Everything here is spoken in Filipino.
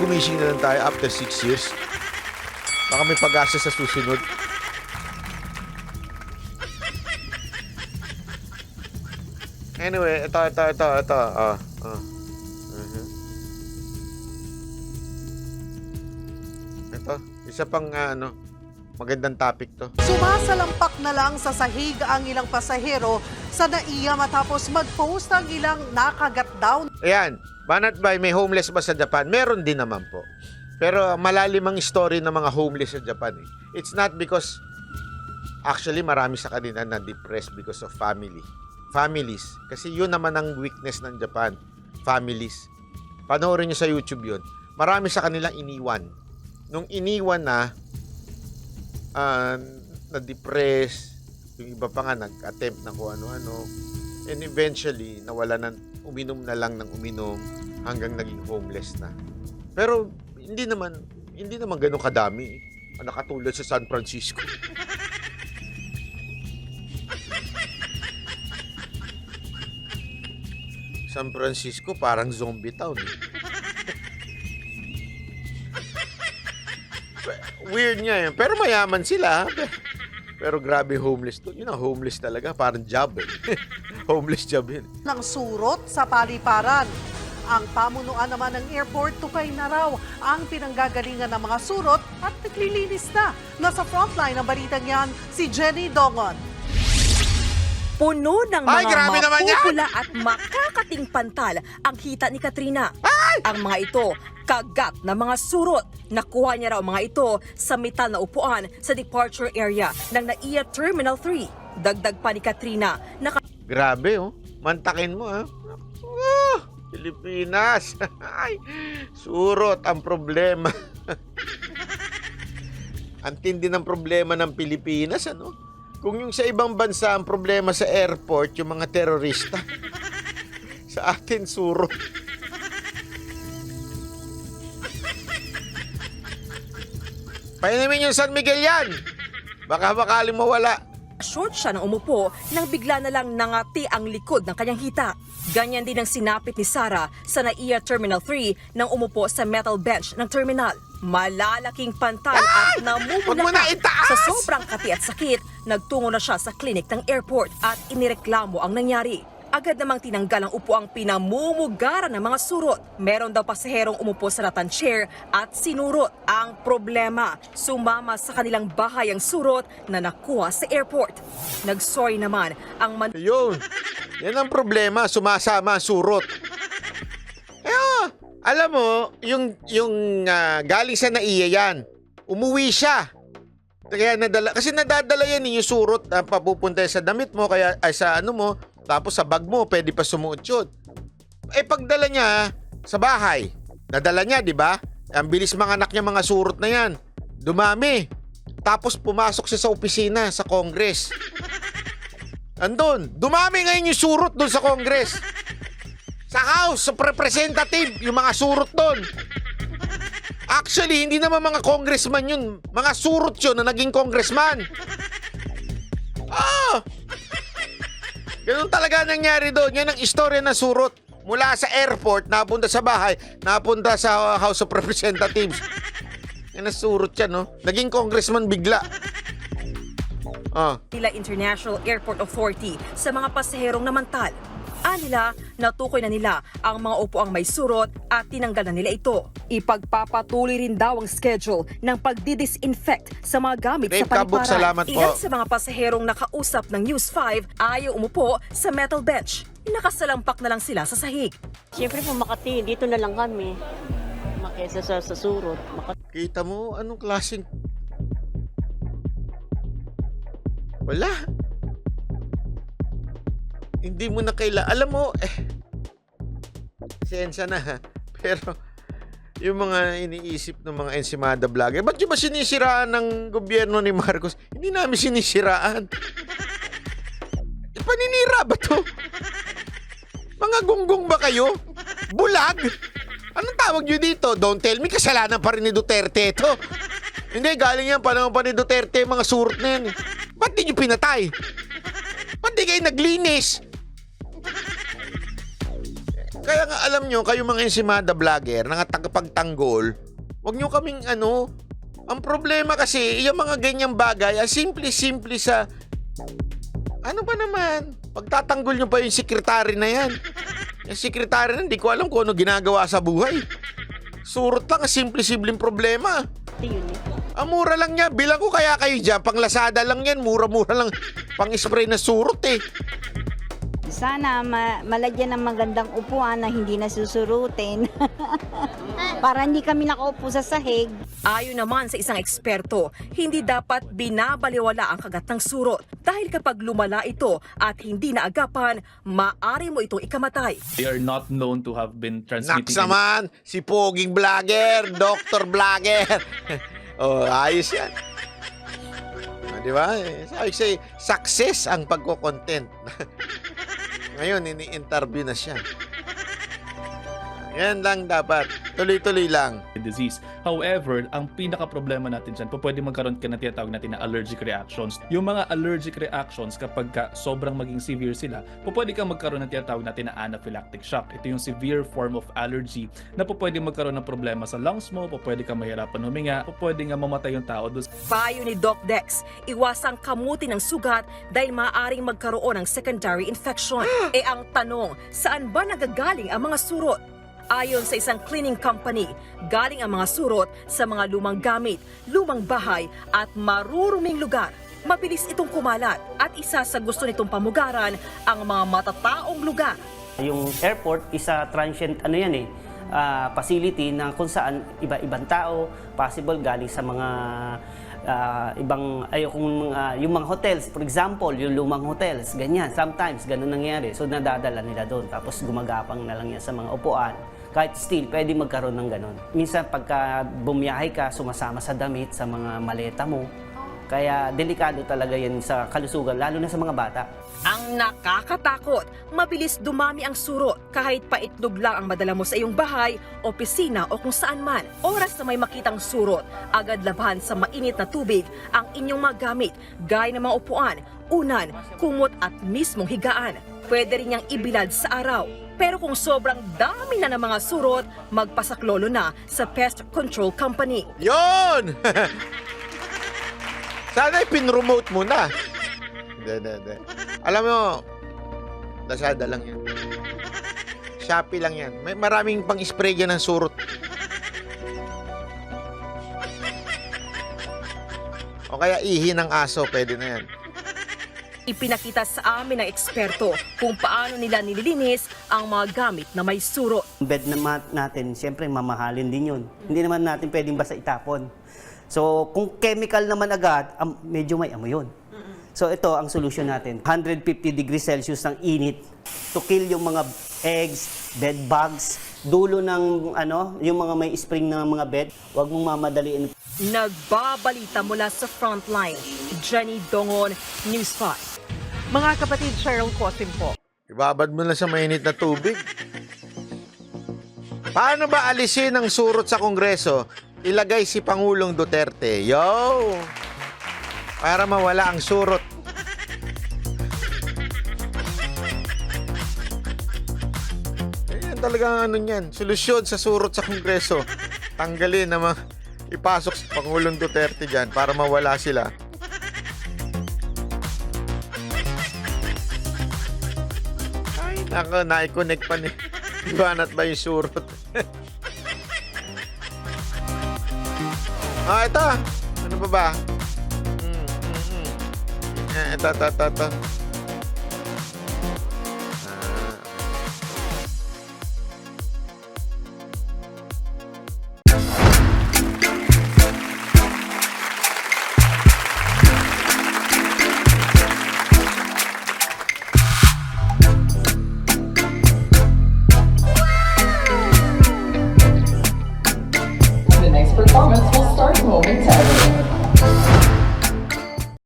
gumising na lang tayo after 6 years. Baka may pag-asa sa susunod. Anyway, ito. Ito, isa pang magandang topic to. Sumasalampak na lang sa sahig ang ilang pasahero sa NAIA matapos mag-post ang ilang nakagat daw. Ayan, banat ba may homeless ba sa Japan? Meron din naman po. Pero malalim ang story ng mga homeless sa Japan. It's not because, actually marami sa kanila na depressed because of families. Kasi yun naman ang weakness ng Japan. Families. Panoorin nyo sa YouTube yun. Marami sa kanilang iniwan. Nung iniwan na na-depress, yung iba pa nga nag-attempt na kung ano-ano, and eventually uminom na lang ng uminom hanggang naging homeless na. Pero hindi naman ganun kadami. Nakatulad sa San Francisco. San Francisco parang zombie town. Weird nga yun. Pero mayaman sila. Pero grabe homeless to. Yun ang homeless talaga. Parang job homeless job yun. Ng surot sa paliparan. Ang pamunuan naman ng airport, tukay na raw ang pinanggagalingan ng mga surot at naglilinis na. Nasa frontline ng balitang yan, si Jenny Dongon. Puno ng Ay, mga grabe naman yan! mapupula at makakating pantal ang hita ni Katrina. Ang mga ito, kagat na mga surot. Nakuha niya raw mga ito sa metal na upuan sa departure area ng NAIA Terminal 3. Dagdag pa ni Katrina, Grabe Mantakin mo Pilipinas. Ay, surot ang problema. Ang tindi ng problema ng Pilipinas, Kung yung sa ibang bansa ang problema sa airport, yung mga terorista. Sa atin, surot. Painamin yung San Miguel yan. Baka bakaling mawala. short siya nang umupo nang bigla na lang nangati ang likod ng kanyang hita. Ganyan din ang sinapit ni Sarah sa NAIA Terminal 3 nang umupo sa metal bench ng terminal. Malalaking pantal at namumula sa sobrang kati at sakit, nagtungo na siya sa klinik ng airport at inireklamo ang nangyari. Agad namang tinanggal ang upuang pinamumugaran ng mga surot. Meron daw pasaherong umupo sa ratan chair at sinurot. Ang problema, sumama sa kanilang bahay ang surot na nakuha sa airport. Nagsorry naman ang Yun, yan ang problema, sumasama ang surot. Alam mo, yung galing sa NAIA yan, umuwi siya. Kaya kasi nadadala yan yung surot na papupunta sa damit mo, kaya sa ano mo, tapos sa bag mo, pwede pa sumuot yun. Pagdala niya sa bahay, nadala niya, di ba? Ang bilis mga anak niya, mga surot na yan. Dumami. Tapos pumasok siya sa opisina, sa Congress. Andun, dumami ngayon yung surot doon sa Congress. Sa House, sa Representative, yung mga surot doon. Actually, hindi naman mga congressman yun. Mga surot yun na naging congressman. Ganun talaga nangyari doon. Yan ang istorya ng surot. Mula sa airport, napunta sa bahay, napunta sa House of Representatives. Yan ang surot yan, no? Naging congressman bigla. Nila International Airport Authority sa mga pasaherong namantal. Nila, natukoy na nila ang mga upuang may surot at tinanggal na nila ito. Ipagpapatuloy rin daw ang schedule ng pagdidisinfect sa mga gamit sa paliparan. Ilan sa mga pasaherong nakausap ng News 5 ayaw umupo sa metal bench. Nakasalampak na lang sila sa sahig. Siyempre po Makati, dito na lang kami. Kesa sa surot. Kita mo, anong klaseng... Wala. Hindi mo na alam mo, sensya na ha. Pero, yung mga iniisip ng mga ensimada vlogger, ba't yung ba sinisiraan ng gobyerno ni Marcos? Hindi namin sinisiraan. Paninira ba to? Mga gunggong ba kayo? Bulag? Anong tawag nyo dito? Don't tell me, kasalanan pa rin ni Duterte ito. Hindi, galing yan, panahon pa ni Duterte, mga surot na yan. Ba't di nyo pinatay? Ba't di kayo naglinis? Kaya nga alam nyo, kayo mga ensimada vlogger, na tagapagtanggol, wag nyo kaming ang problema kasi, yung mga ganyang bagay, simple-simple sa, ano ba naman, pagtatanggol nyo pa yung sekretary na yan. Yung sekretary na, hindi ko alam kung ano ginagawa sa buhay. Surot lang, simple-simpleng problema. Yun eh. Ang mura lang niya, bilang ko kaya kayo dyan, pang Lazada lang yan, mura-mura lang, pang spray na surot eh. Sana malagyan ng magandang upuan na hindi nasusurutin. Para hindi kami nakaupo sa sahig. Ayon naman sa isang eksperto, hindi dapat binabaliwala ang kagat ng surot dahil kapag lumala ito at hindi naagapan, maaari mo itong ikamatay. They are not known to have been transmitting. Naks naman, si Poging Vlogger, Dr. Vlogger. Oh, ayos yan. Di ba? Sabi ko sa'yo, success ang pagko-content. Ngayon, ini-interview na siya. Yan lang dapat. Tuloy-tuloy lang. Disease. However, ang pinaka-problema natin dyan, pwede magkaroon ka na tinatawag natin na allergic reactions. Yung mga allergic reactions, kapag sobrang maging severe sila, pwede kang magkaroon ng tinatawag natin na anaphylactic shock. Ito yung severe form of allergy na pwede magkaroon ng problema sa lungs mo, pwede kang mahirapan huminga, pwede nga mamatay yung tao doon. Payo ni Doc Dex, iwasang kamuti ng sugat dahil maaaring magkaroon ng secondary infection. Ang tanong, saan ba nagagaling ang mga surot? Ayon sa isang cleaning company, galing ang mga surot sa mga lumang gamit, lumang bahay at maruruming lugar. Mabilis itong kumalat at isa sa gusto nitong pamugaran ang mga matataong lugar. Yung airport is a transient facility na kung saan iba-ibang tao, possible galing sa mga yung mga hotels, for example, yung lumang hotels, ganyan. Sometimes, ganun nangyari. So, nadadala nila doon. Tapos, gumagapang na lang yan sa mga upuan. Kahit still, pwede magkaroon ng ganun. Minsan, pagka bumiyahe ka, sumasama sa damit, sa mga maleta mo. Kaya, delikado talaga yan sa kalusugan, lalo na sa mga bata. Ang nakakatakot, mabilis dumami ang surot kahit paitlog lang ang madala mo sa iyong bahay, opisina o kung saan man. Oras na may makitang surot, agad labahan sa mainit na tubig ang inyong mga gamit, gaya ng mga upuan, unan, kumot at mismong higaan. Pwede rin niyang ibilad sa araw. Pero kung sobrang dami na ng mga surot, magpasaklolo na sa Pest Control Company. Yon! Sana ipin-remote mo na. Hindi. Alam mo, Lazada lang yan. Shopee lang yan. May maraming pang-spray yan ng surot. O kaya ihi ng aso, pwede na yan. Ipinakita sa amin ng eksperto kung paano nila nililinis ang mga gamit na may surot. Bed natin, siyempre, mamahalin din yun. Hindi naman natin pwedeng basta itapon. So, kung chemical naman agad, medyo may amoy yun. So, ito ang solution natin. 150 degrees Celsius ng init to kill yung mga eggs, bed bugs, dulo ng yung mga may spring na mga bed. Huwag mong mamadaliin. Nagbabalita mula sa Frontline, Jenny Dongon, News 5. Mga kapatid, Cheryl Cosim po. Ibabad mo lang sa mainit na tubig. Paano ba alisin ang surot sa Kongreso? Ilagay si Pangulong Duterte. Yo! Para mawala ang surot. Ayan talaga niyan. Solusyon sa surot sa Kongreso. Tanggalin naman. Ipasok si Pangulong Duterte dyan para mawala sila. Ay, nako, na-connect pa ni. Ibanat ba yung surot? Ito. Ano ba ba? Ito.